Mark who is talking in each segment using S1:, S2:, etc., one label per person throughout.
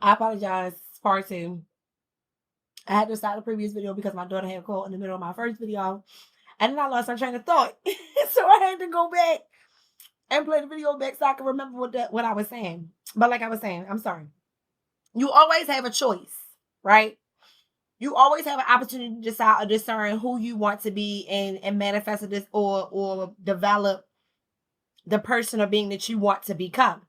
S1: I apologize. Part two. I had to stop the previous video because my daughter had called in the middle of my first video. And then I lost my train of thought. So I had to go back and play the video back so I can remember what I was saying. But like I was saying, I'm sorry. You always have a choice, right? You always have an opportunity to decide or discern who you want to be and manifest this or develop the person or being that you want to become.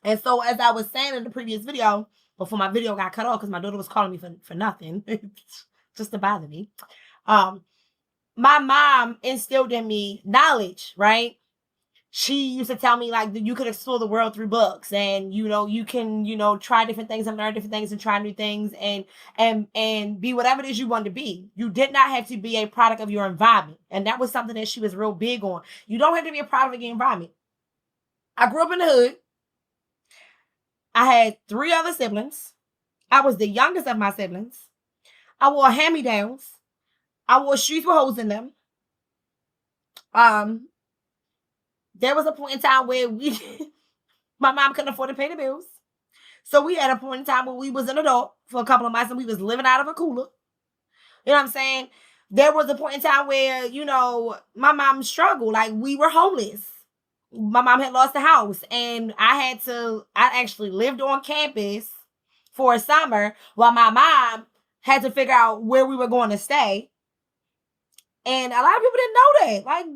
S1: And so as I was saying in the previous video, before my video got cut off because my daughter was calling me for nothing, just to bother me. My mom instilled in me knowledge, right? She used to tell me like you could explore the world through books, and you can try different things and learn different things and try new things and be whatever it is you want to be. You did not have to be a product of your environment, and that was something that she was real big on. You don't have to be a product of your environment. I grew up in the hood. I had 3 other siblings. I was the youngest of my siblings. I wore hand-me-downs. I wore shoes with holes in them. There was a point in time where my mom couldn't afford to pay the bills. So we had a point in time where we was an adult for a couple of months and we was living out of a cooler. You know what I'm saying? There was a point in time where, my mom struggled. Like, we were homeless. My mom had lost the house and I actually lived on campus for a summer while my mom had to figure out where we were going to stay. And a lot of people didn't know that. Like,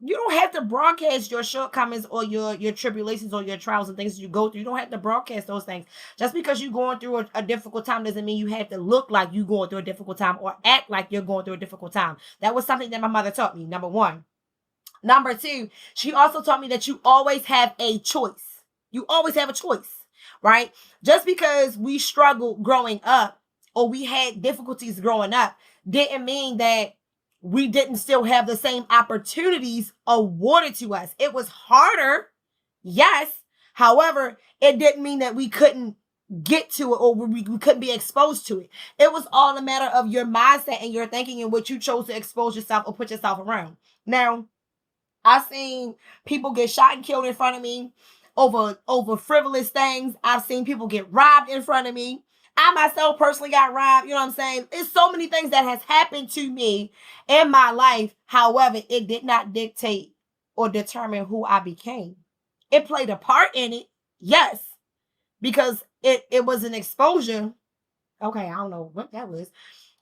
S1: you don't have to broadcast your shortcomings or your tribulations or your trials and things that you go through. You don't have to broadcast those things. Just because you're going through a difficult time doesn't mean you have to look like you're going through a difficult time or act like you're going through a difficult time. That was something that my mother taught me, number 1. Number 2, she also taught me that you always have a choice. You always have a choice, right? Just because we struggled growing up or we had difficulties growing up didn't mean that we didn't still have the same opportunities awarded to us. It was harder, yes. However, it didn't mean that we couldn't get to it or we couldn't be exposed to it. It was all a matter of your mindset and your thinking and what you chose to expose yourself or put yourself around. Now, I've seen people get shot and killed in front of me over frivolous things. I've seen people get robbed in front of me. I myself personally got robbed. You know what I'm saying? It's so many things that has happened to me in my life. However, it did not dictate or determine who I became. It played a part in it, yes, because it was an exposure. Okay, I don't know what that was.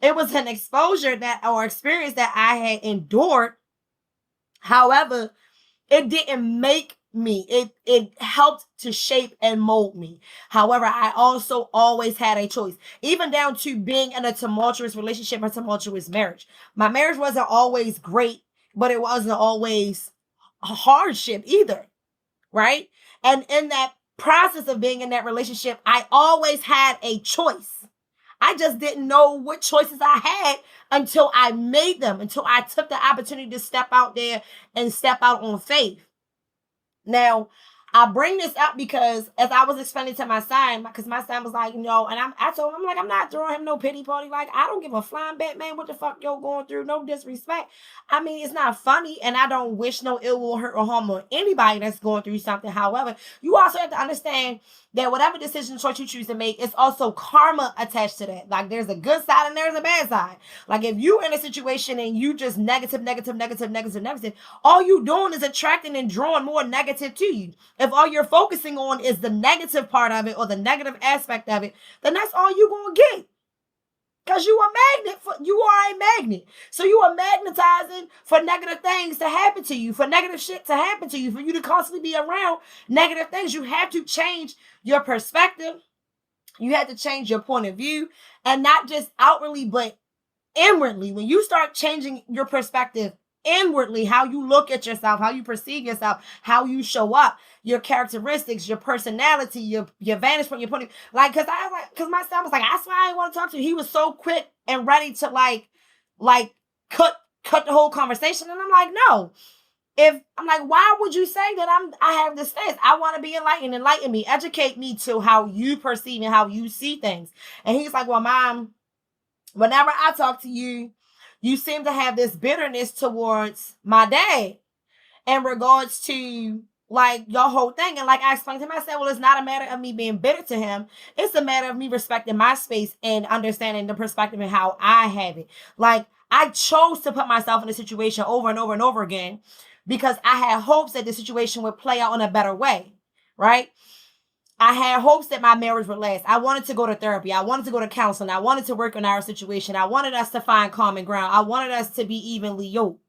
S1: It was an exposure or experience that I had endured. However, it didn't make me. It helped to shape and mold me. However, I also always had a choice, even down to being in a tumultuous relationship or tumultuous marriage. My marriage wasn't always great, but it wasn't always a hardship either, right? And in that process of being in that relationship, I always had a choice. I just didn't know what choices I had until I made them, until I took the opportunity to step out there and step out on faith. Now, I bring this up because as I was explaining to my son, because my son was like, and I told him, I'm like, I'm not throwing him no pity party. Like, I don't give a flying Batman what the fuck you're going through. No disrespect. I mean, it's not funny, and I don't wish no ill will, hurt, or harm on anybody that's going through something. However, you also have to understand that whatever decision choice you choose to make, it's also karma attached to that. Like, there's a good side and there's a bad side. Like, if you're in a situation and you just negative, all you doing is attracting and drawing more negative to you. If all you're focusing on is the negative part of it or the negative aspect of it, then that's all you're going to get. Because you are a magnet. So you are magnetizing for negative things to happen to you, for negative shit to happen to you, for you to constantly be around negative things. You have to change your perspective. You have to change your point of view, and not just outwardly, but inwardly. When you start changing your perspective inwardly, how you look at yourself, how you perceive yourself, how you show up, your characteristics, your personality, your vantage point, your point of view. Like, because my son was like, I swear I didn't want to talk to you. He was so quick and ready to like cut the whole conversation. And I'm like, no. Why would you say that I have this stance? I want to be enlightened. Enlighten me, educate me to how you perceive and how you see things. And he's like, well, Mom, whenever I talk to you, you seem to have this bitterness towards my dad in regards to like your whole thing. And like I explained to him, I said, well, it's not a matter of me being bitter to him. It's a matter of me respecting my space and understanding the perspective and how I have it. Like I chose to put myself in a situation over and over and over again because I had hopes that the situation would play out in a better way, right? I had hopes that my marriage would last. I wanted to go to therapy. I wanted to go to counseling. I wanted to work on our situation. I wanted us to find common ground. I wanted us to be evenly yoked,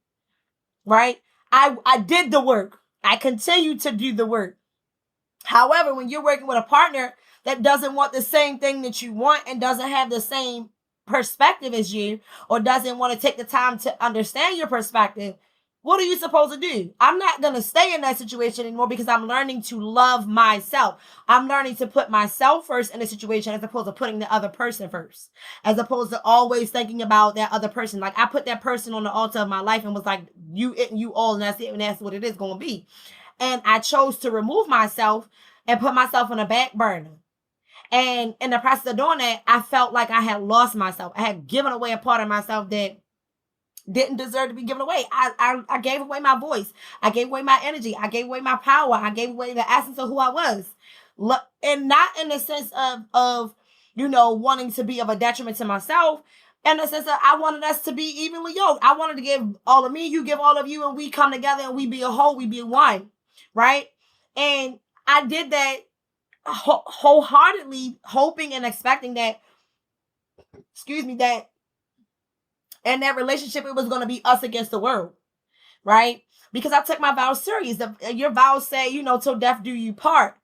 S1: right? I did the work. I continue to do the work. However, when you're working with a partner that doesn't want the same thing that you want and doesn't have the same perspective as you, or doesn't want to take the time to understand your perspective, what are you supposed to do? I'm not going to stay in that situation anymore because I'm learning to love myself. I'm learning to put myself first in a situation as opposed to putting the other person first, as opposed to always thinking about that other person. Like I put that person on the altar of my life and was like, you, it, and you all, and that's it. And that's what it is going to be. And I chose to remove myself and put myself on a back burner. And in the process of doing that, I felt like I had lost myself. I had given away a part of myself that didn't deserve to be given away. I gave away my voice. I gave away my energy. I gave away my power. I gave away the essence of who I was. And not in the sense of wanting to be of a detriment to myself. In the sense that I wanted us to be evenly yoked. I wanted to give all of me, you give all of you, and we come together and we be a whole, we be one. Right? And I did that wholeheartedly, hoping and expecting that, that in that relationship, it was going to be us against the world, right? Because I took my vows serious. Your vows say, till death do you part.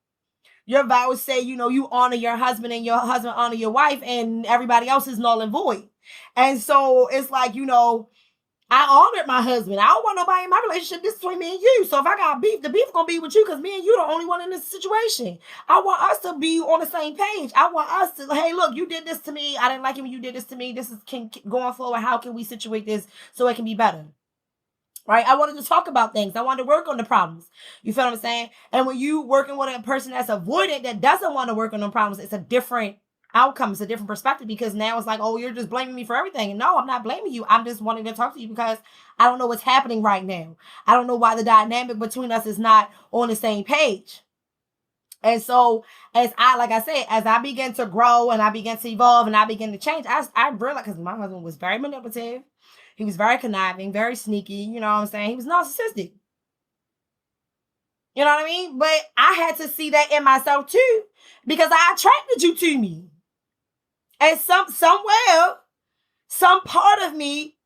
S1: Your vows say, you honor your husband and your husband honor your wife, and everybody else is null and void. And so it's like, I honored my husband. I don't want nobody in my relationship. This is between me and you. So if I got beef, the beef gonna be with you because me and you the only one in this situation. I want us to be on the same page. I want us to, hey, look, you did this to me. I didn't like it when you did this to me. This is going forward. How can we situate this so it can be better? Right? I wanted to talk about things. I wanted to work on the problems. You feel what I'm saying? And when you working with a person that's avoidant, that doesn't want to work on the problems, it's a different outcome. It's a different perspective because now it's like, oh, you're just blaming me for everything. And no, I'm not blaming you. I'm just wanting to talk to you because I don't know what's happening right now. I don't know why the dynamic between us is not on the same page. And so as I began to grow and I began to evolve and I began to change, I realized, because my husband was very manipulative. He was very conniving, very sneaky. You know what I'm saying? He was narcissistic. You know what I mean? But I had to see that in myself too, because I attracted you to me. And somewhere, some part of me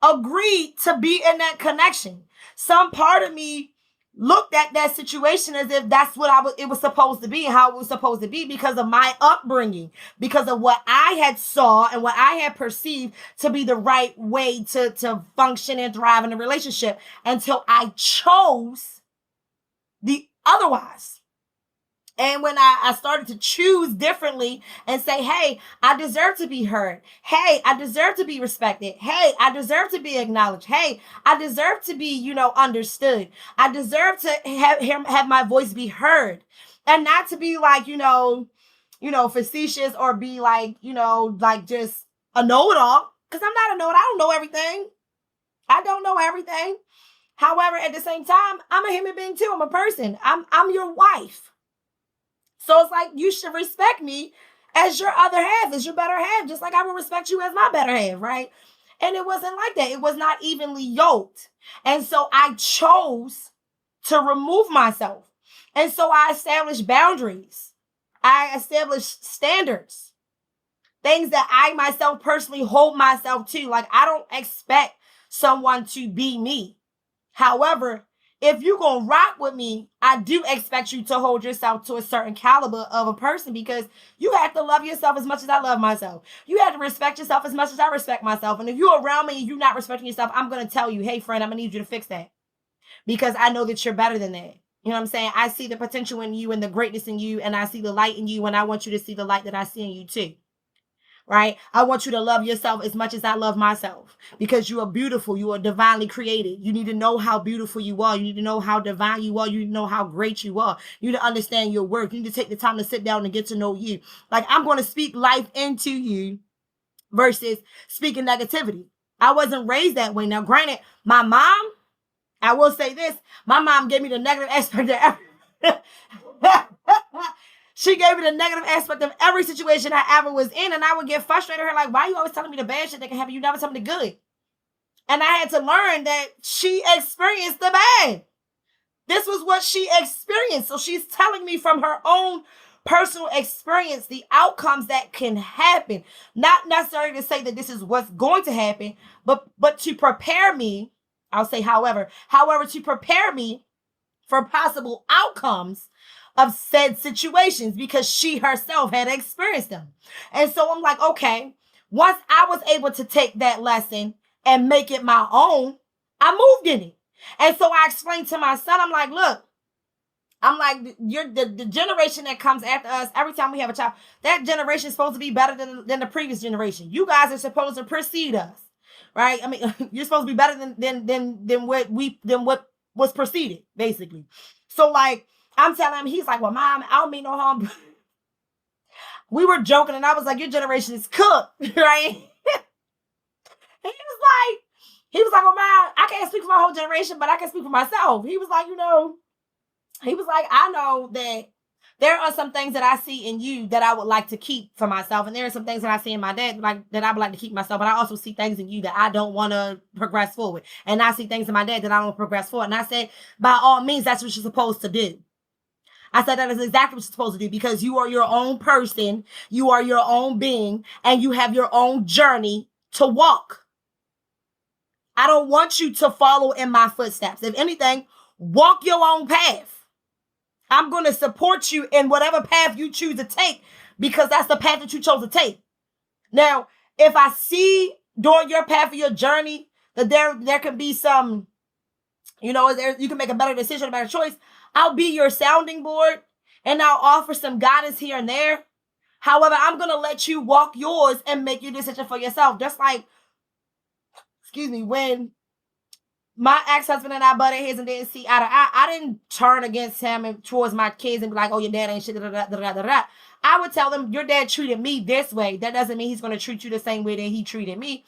S1: agreed to be in that connection. Some part of me looked at that situation as if that's what it was supposed to be and how it was supposed to be because of my upbringing, because of what I had saw and what I had perceived to be the right way to function and thrive in a relationship until I chose the otherwise. And when I started to choose differently and say, hey, I deserve to be heard. Hey, I deserve to be respected. Hey, I deserve to be acknowledged. Hey, I deserve to be, understood. I deserve to have my voice be heard and not to be like, facetious or be like, like just a know-it-all. Because I'm not a know-it-all. I don't know everything. I don't know everything. However, at the same time, I'm a human being too. I'm a person. I'm your wife. So it's like, you should respect me as your other half, as your better half, just like I would respect you as my better half, right? And it wasn't like that. It was not evenly yoked. And so I chose to remove myself. And so I established boundaries. I established standards, things that I myself personally hold myself to. Like, I don't expect someone to be me. However, if you're going to rock with me, I do expect you to hold yourself to a certain caliber of a person because you have to love yourself as much as I love myself. You have to respect yourself as much as I respect myself. And if you're around me and you're not respecting yourself, I'm going to tell you, hey, friend, I'm going to need you to fix that because I know that you're better than that. You know what I'm saying? I see the potential in you and the greatness in you, and I see the light in you, and I want you to see the light that I see in you too. Right? I want you to love yourself as much as I love myself because you are beautiful. You are divinely created. You need to know how beautiful you are. You need to know how divine you are. You need to know how great you are. You need to understand your work. You need to take the time to sit down and get to know you. Like, I'm going to speak life into you versus speaking negativity. I wasn't raised that way. Now, granted, my mom I will say this. My mom gave me the negative aspect of every she gave me the negative aspect of every situation I ever was in. And I would get frustrated with her, like, why are you always telling me the bad shit that can happen? You never tell me the good. And I had to learn that she experienced the bad. This was what she experienced. So she's telling me from her own personal experience the outcomes that can happen. Not necessarily to say that this is what's going to happen, but to prepare me. I'll say however, to prepare me for possible outcomes of said situations because she herself had experienced them. And so I'm like, okay, once I was able to take that lesson and make it my own, I moved in it. And so I explained to my son, I'm like, look, you're the generation that comes after us, every time we have a child, that generation is supposed to be better than the previous generation. You guys are supposed to precede us, right? I mean, you're supposed to be better than what was preceded, basically. So like, I'm telling him, he's like, well, Mom, I don't mean no harm. We were joking, and I was like, your generation is cooked, right? He was like, well, Mom, I can't speak for my whole generation, but I can speak for myself. He was like, I know that there are some things that I see in you that I would like to keep for myself. And there are some things that I see in my dad that I would like to keep myself. But I also see things in you that I don't want to progress forward. And I see things in my dad that I don't want to progress forward. And I said, by all means, that's what you're supposed to do. I said that is exactly what you're supposed to do because you are your own person. You are your own being. And you have your own journey to walk. I don't want you to follow in my footsteps. If anything, walk your own path. I'm going to support you in whatever path you choose to take because that's the path that you chose to take. Now, if I see during your path of your journey that there can be some, you can make a better decision, a better choice, I'll be your sounding board and I'll offer some guidance here and there. However, I'm going to let you walk yours and make your decision for yourself. Just like, when my ex-husband and I butted heads and didn't see eye to eye, I didn't turn against him and towards my kids and be like, oh, your dad ain't shit, da, da, da, da, da, da. I would tell them, your dad treated me this way. That doesn't mean he's going to treat you the same way that he treated me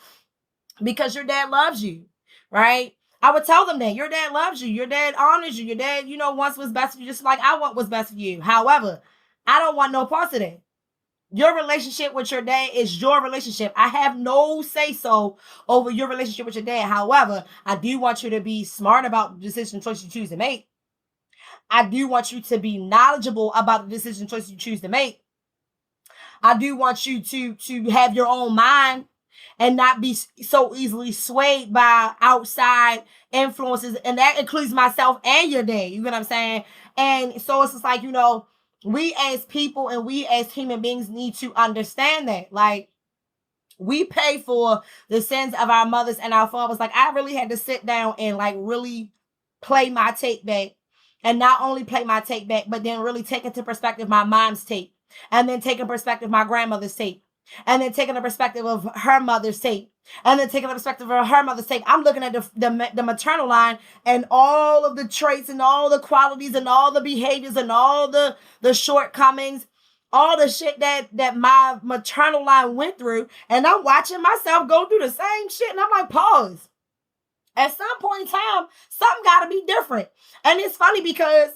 S1: because your dad loves you, right? I would tell them that your dad loves you. Your dad honors you. Your dad, wants what's best for you, just like I want what's best for you. However, I don't want no parts of that. Your relationship with your dad is your relationship. I have no say-so over your relationship with your dad. However, I do want you to be smart about the decision choice you choose to make. I do want you to be knowledgeable about the decision choice you choose to make. I do want you to have your own mind and not be so easily swayed by outside influences. And that includes myself and your dad. You know what I'm saying? And so it's just like, we as people and we as human beings need to understand that. Like, we pay for the sins of our mothers and our fathers. Like, I really had to sit down and like really play my tape back. And not only play my tape back, but then really take into perspective my mom's tape. And then take in perspective my grandmother's tape. And then taking the perspective of her mother's tape. And then taking the perspective of her mother's tape. I'm looking at the maternal line and all of the traits and all the qualities and all the behaviors and all the shortcomings, all the shit that my maternal line went through. And I'm watching myself go through the same shit. And I'm like, pause. At some point in time, something got to be different. And it's funny because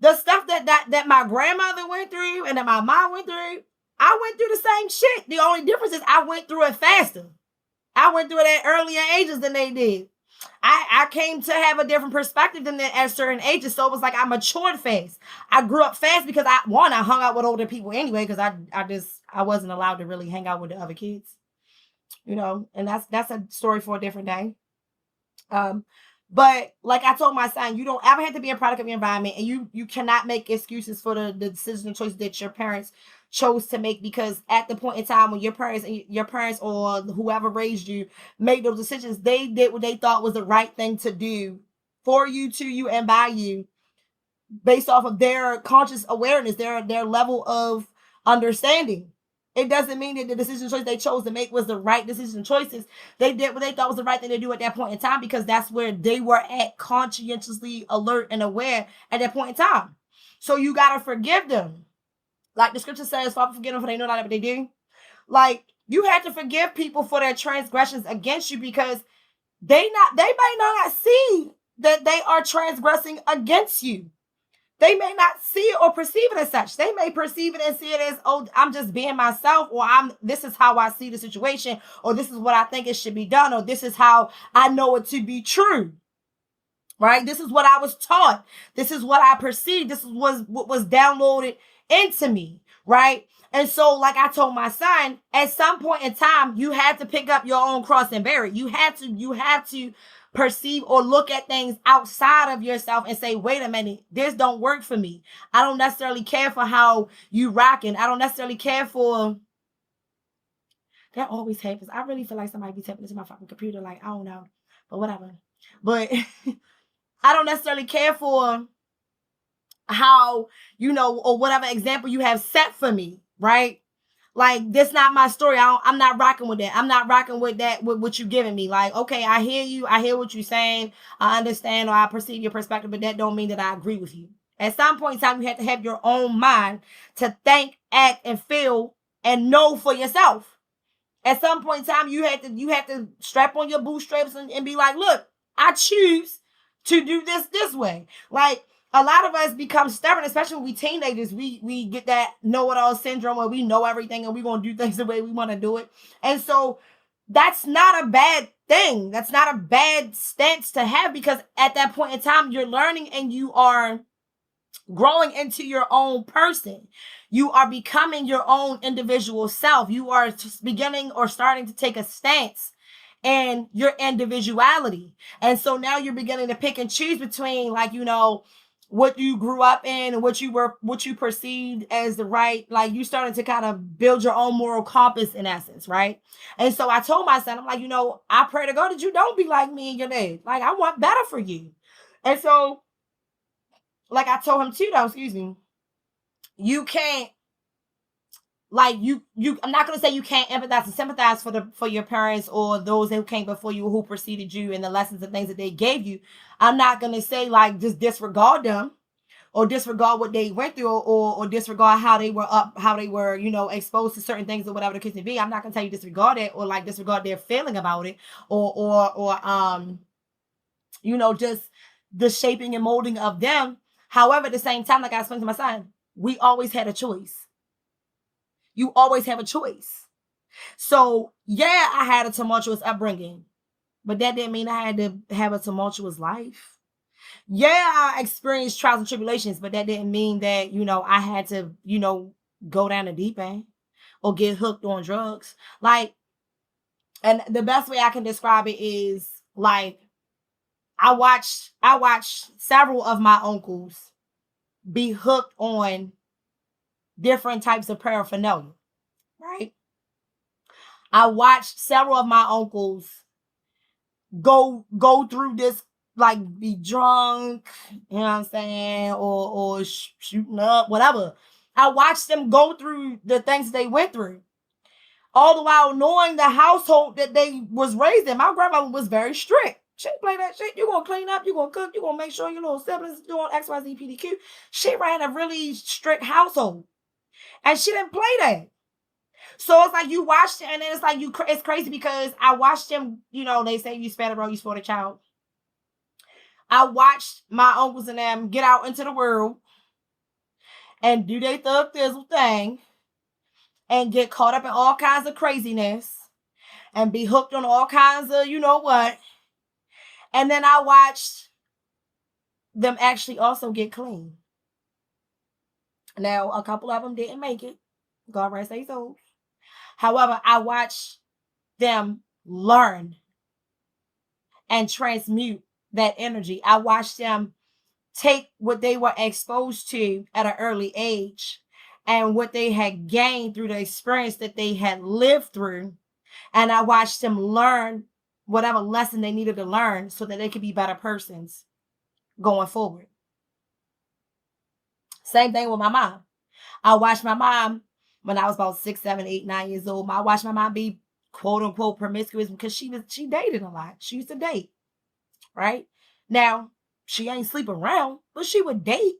S1: the stuff that my grandmother went through and that my mom went through, I went through the same shit. The only difference is I went through it faster. I went through it at earlier ages than they did. I came to have a different perspective than them at certain ages. So it was like I matured fast. I grew up fast because I hung out with older people anyway because I wasn't allowed to really hang out with the other kids. And that's a story for a different day. But like I told my son, you don't ever have to be a product of your environment, and you cannot make excuses for the decisions and choices that your parents chose to make, because at the point in time when your parents or whoever raised you made those decisions, they did what they thought was the right thing to do for you, to you, and by you, based off of their conscious awareness, their level of understanding. It doesn't mean that the decision choice they chose to make was the right decision choices. They did what they thought was the right thing to do at that point in time because that's where they were at, conscientiously alert and aware at that point in time. So you got to forgive them. Like the scripture says, Father, forgive them for they know not what they do. Like, you have to forgive people for their transgressions against you because they might not see that they are transgressing against you. They may not see it or perceive it as such. They may perceive it and see it as, oh, I'm just being myself, or this is how I see the situation, or this is what I think it should be done, or this is how I know it to be true. Right? This is what I was taught. This is what I perceived. This was what was downloaded into me. Right? And so, like I told my son, at some point in time, you have to pick up your own cross and bear it. You have to perceive or look at things outside of yourself and say, wait a minute, this don't work for me. I don't necessarily care for how you rocking. I don't necessarily care for. That always happens. I really feel like somebody be tapping into my fucking computer. Like, I don't know, but whatever. But I don't necessarily care for how, or whatever example you have set for me, right? Like, this not my story. I'm not rocking with that. I'm not rocking with that, with what you giving me. Like, okay, I hear you. I hear what you're saying. I understand, or I perceive your perspective, but that don't mean that I agree with you. At some point in time, you have to have your own mind to think, act, and feel and know for yourself. At some point in time, you have to strap on your bootstraps and be like, look, I choose to do this way. Like, a lot of us become stubborn, especially when we teenagers. We get that know-it-all syndrome where we know everything and we're going to do things the way we want to do it. And so that's not a bad thing. That's not a bad stance to have, because at that point in time, you're learning and you are growing into your own person. You are becoming your own individual self. You are just beginning or starting to take a stance and your individuality. And so now you're beginning to pick and choose between, like, what you grew up in and what you perceived as the right, like, you started to kind of build your own moral compass in essence, right? And so I told my son, I'm like, I pray to God that you don't be like me and your dad. Like, I want better for you. And so, like I told him too, though, excuse me, you can't, like, I'm not going to say you can't empathize and sympathize for your parents or those who came before you, who preceded you, and the lessons and things that they gave you. I'm not going to say, like, just disregard them or disregard what they went through, or disregard how they were exposed to certain things or whatever the case may be. I'm not going to tell you disregard it, or like disregard their feeling about it, or just the shaping and molding of them. However, at the same time, like I explained to my son, we always had a choice. You always have a choice. So, yeah, I had a tumultuous upbringing, but that didn't mean I had to have a tumultuous life. Yeah, I experienced trials and tribulations, but that didn't mean that, I had to, go down the deep end or get hooked on drugs. Like, and the best way I can describe it is, like, I watched several of my uncles be hooked on different types of paraphernalia, right? I watched several of my uncles go through this, like, be drunk, you know what I'm saying, or shooting up, whatever. I watched them go through the things they went through, all the while knowing the household that they was raised in. My grandmother was very strict. She didn't play that shit. You're going to clean up. You're going to cook. You're going to make sure your little siblings doing X, Y, Z, P, D, Q. She ran a really strict household. And she didn't play that. So it's like you watched it, and then it's like it's crazy because I watched them, they say you spare the rod, you spoil the child. I watched my uncles and them get out into the world and do their thug thizzle thing and get caught up in all kinds of craziness and be hooked on all kinds of what. And then I watched them actually also get clean. Now, a couple of them didn't make it. God rest their souls. However, I watched them learn and transmute that energy. I watched them take what they were exposed to at an early age and what they had gained through the experience that they had lived through. And I watched them learn whatever lesson they needed to learn so that they could be better persons going forward. Same thing with my mom. I watched my mom when I was about 6, 7, 8, 9 years old. I watched my mom be quote unquote promiscuous because she dated a lot. She used to date, right? Now, she ain't sleep around, but she would date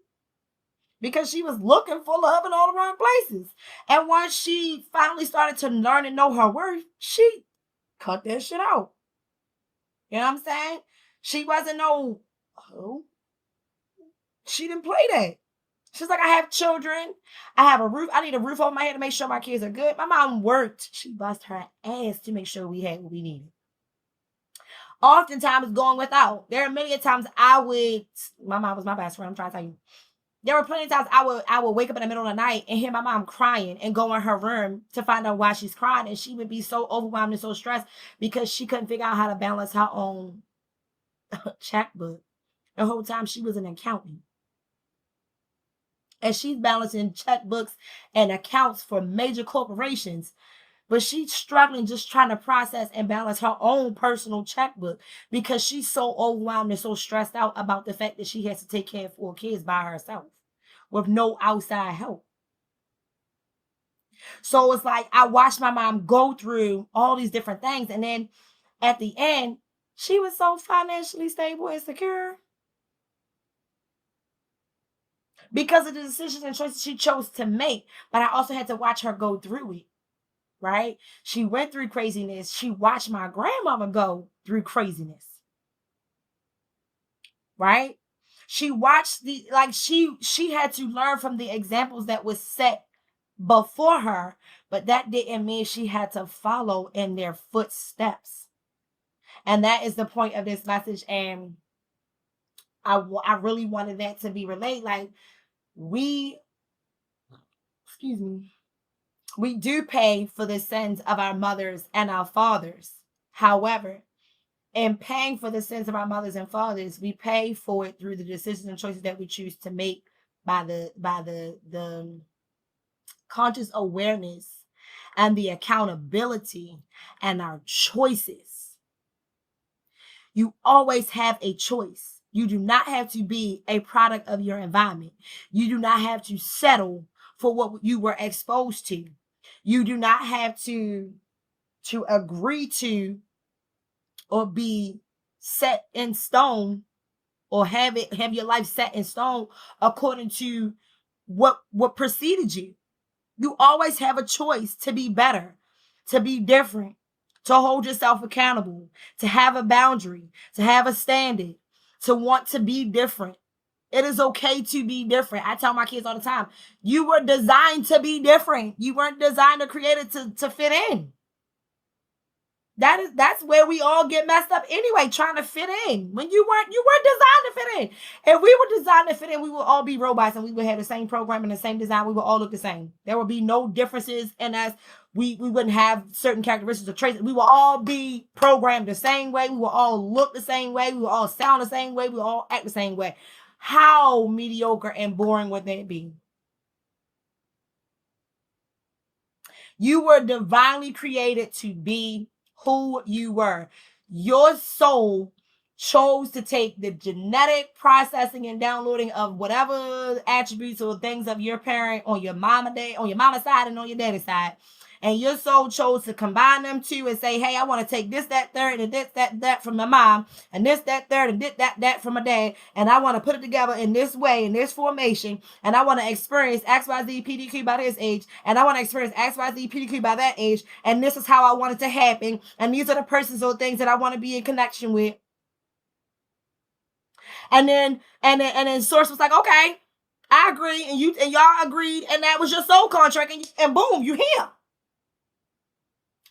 S1: because she was looking for love in all the wrong places. And once she finally started to learn and know her worth, she cut that shit out. You know what I'm saying? She wasn't no Oh, she didn't play that. She's like, I have children. I have a roof. I need a roof over my head to make sure my kids are good. My mom worked. She bust her ass to make sure we had what we needed. Oftentimes going without. There are many times my mom was my best friend, I'm trying to tell you. There were plenty of times I would wake up in the middle of the night and hear my mom crying and go in her room to find out why she's crying. And she would be so overwhelmed and so stressed because she couldn't figure out how to balance her own checkbook. The whole time she was an accountant. And she's balancing checkbooks and accounts for major corporations. But she's struggling just trying to process and balance her own personal checkbook because she's so overwhelmed and so stressed out about the fact that she has to take care of 4 kids by herself with no outside help. So it's like I watched my mom go through all these different things. And then at the end, she was so financially stable and secure because of the decisions and choices she chose to make. But I also had to watch her go through it. Right? She went through craziness. She watched my grandmama go through craziness. Right? She watched she had to learn from the examples that was set before her, but that didn't mean she had to follow in their footsteps. And that is the point of this message. And I really wanted that to be relayed. Like we do pay for the sins of our mothers and our fathers. However, in paying for the sins of our mothers and fathers, we pay for it through the decisions and choices that we choose to make by the conscious awareness and the accountability and our choices. You always have a choice. You do not have to be a product of your environment. You do not have to settle for what you were exposed to. You do not have to agree to or be set in stone or have your life set in stone according to what preceded you. You always have a choice to be better, to be different, to hold yourself accountable, to have a boundary, to have a standard, to want to be different. It is okay to be different. I tell my kids all the time, you were designed to be different. You weren't designed or created to fit in. That's where we all get messed up anyway, trying to fit in. When you weren't designed to fit in. If we were designed to fit in, we would all be robots and we would have the same program and the same design. We would all look the same. There would be no differences in us. We wouldn't have certain characteristics or traits. We will all be programmed the same way. We will all look the same way. We will all sound the same way. We will all act the same way. How mediocre and boring would that be? You were divinely created to be who you were. Your soul chose to take the genetic processing and downloading of whatever attributes or things of your parent on your mama's side and on your daddy's side. And your soul chose to combine them two and say, hey, I want to take this, that, third, and this, that from my mom, and this, that, third, and this, that from my dad, and I want to put it together in this way, in this formation, and I want to experience XYZ PDQ by this age, and I want to experience XYZ PDQ by that age, and this is how I want it to happen, and these are the persons or things that I want to be in connection with. And then Source was like, okay, I agree, and y'all agreed, and that was your soul contract, and boom, you here.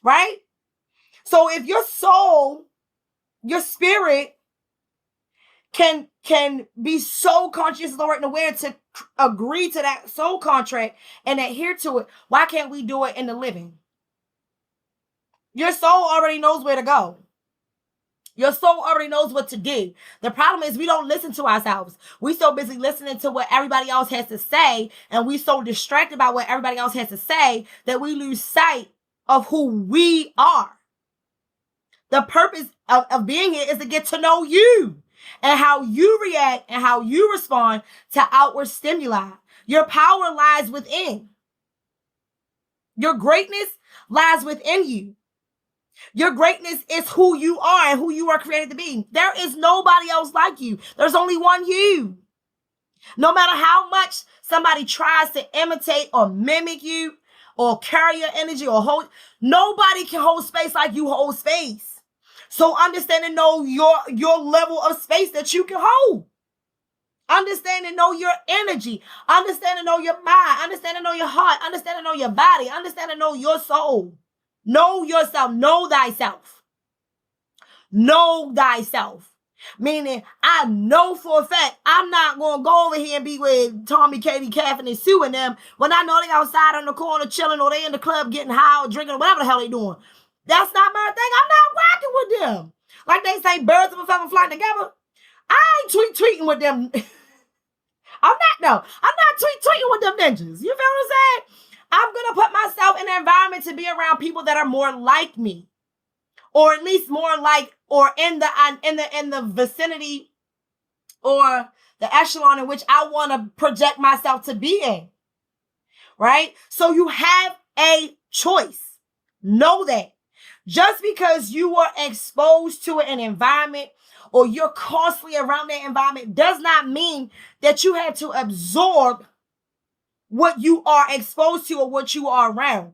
S1: Right? So if your soul, your spirit can be so conscious, Lord, and aware to agree to that soul contract and adhere to it, why can't we do it in the living? Your soul already knows where to go. Your soul already knows what to do. The problem is we don't listen to ourselves. We so busy listening to what everybody else has to say, and we so distracted by what everybody else has to say that we lose sight of who we are. The purpose of being here is to get to know you and how you react and how you respond to outward stimuli. Your power lies within. Your greatness lies within you. Your greatness is who you are and who you are created to be. There is nobody else like you. There's only one you. No matter how much somebody tries to imitate or mimic you, or carry your energy or hold. Nobody can hold space like you hold space. So understand and know your level of space that you can hold. Understand and know your energy. Understand and know your mind. Understand and know your heart. Understand and know your body. Understand and know your soul. Know yourself. Know thyself. Know thyself. Meaning, I know for a fact I'm not going to go over here and be with Tommy, Katie, Catherine, and Sue and them when I know they outside on the corner chilling or they in the club getting high or drinking or whatever the hell they doing. That's not my thing. I'm not rocking with them. Like they say, birds of a feather flying together. I ain't tweeting with them. I'm not tweeting with them ninjas. You feel what I'm saying? I'm going to put myself in an environment to be around people that are more like me. Or at least more like, or in the vicinity or the echelon in which I want to project myself to be in. Right? So you have a choice. Know that. Just because you were exposed to an environment or you're constantly around that environment does not mean that you had to absorb what you are exposed to or what you are around.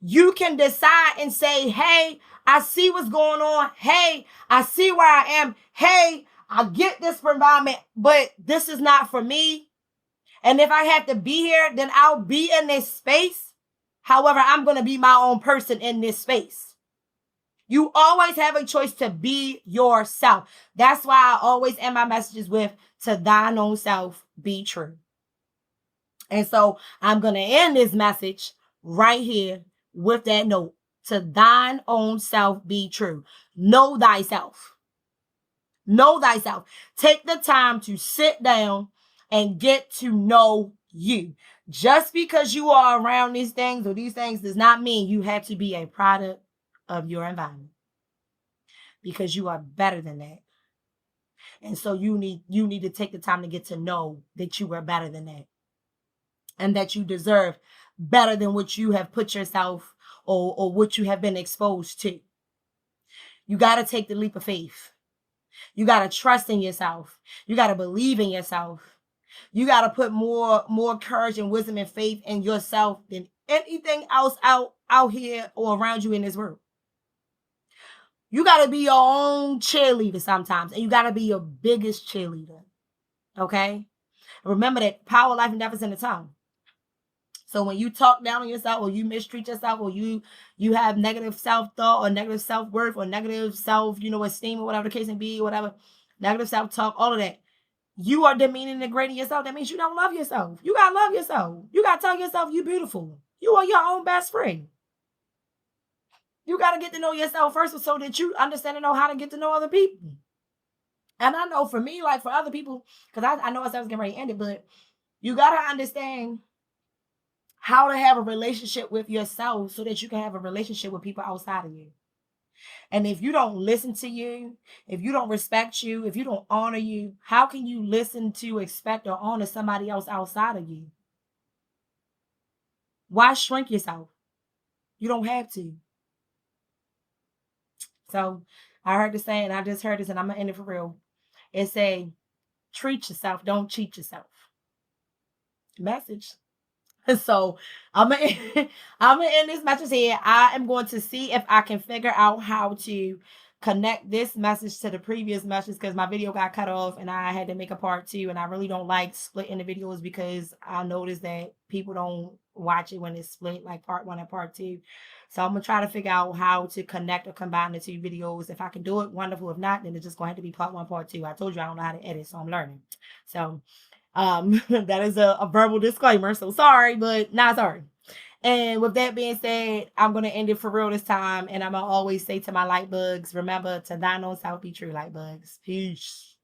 S1: You can decide and say, hey, I see what's going on. Hey, I see where I am. Hey, I get this environment, but this is not for me. And if I have to be here, then I'll be in this space. However, I'm going to be my own person in this space. You always have a choice to be yourself. That's why I always end my messages with, to thine own self be true. And so I'm going to end this message right here with that note. To thine own self be true. Know thyself. Know thyself. Take the time to sit down and get to know you. Just because you are around these things or these things does not mean you have to be a product of your environment. Because you are better than that. And so you need to take the time to get to know that you are better than that. And that you deserve better than what you have put yourself or what you have been exposed to. You got to take the leap of faith. You got to trust in yourself. You got to believe in yourself. You got to put more courage and wisdom and faith in yourself than anything else out here or around you in this world. You got to be your own cheerleader sometimes, and you got to be your biggest cheerleader. Okay? Remember that power, life, and death is in the tongue. So when you talk down on yourself or you mistreat yourself or you have negative self-thought or negative self-worth or negative self-esteem or whatever the case may be, whatever, negative self-talk, all of that, you are demeaning and degrading yourself. That means you don't love yourself. You got to love yourself. You got to tell yourself you're beautiful. You are your own best friend. You got to get to know yourself first so that you understand and know how to get to know other people. And I know for me, like for other people, because I know I was getting ready to end it, but you got to understand how to have a relationship with yourself so that you can have a relationship with people outside of you. And if you don't listen to you, if you don't respect you, if you don't honor you, how can you listen to, expect, or honor somebody else outside of you? Why shrink yourself? You don't have to. So I heard the saying, I just heard this, and I'm going to end it for real. It say, treat yourself, don't cheat yourself. Message. So I'm gonna end this message here. I am going to see if I can figure out how to connect this message to the previous message because my video got cut off and I had to make a part 2, and I really don't like splitting the videos because I noticed that people don't watch it when it's split, like part 1 and part 2. So I'm gonna try to figure out how to connect or combine the 2 videos. If I can do it, wonderful. If not, then it's just going to have to be part 1, part 2. I told you I don't know how to edit, so I'm learning. So that is a verbal disclaimer. So sorry, but not sorry. And with that being said, I'm going to end it for real this time. And I'm going to always say to my light bugs, remember, to thine own self be true, light bugs. Peace.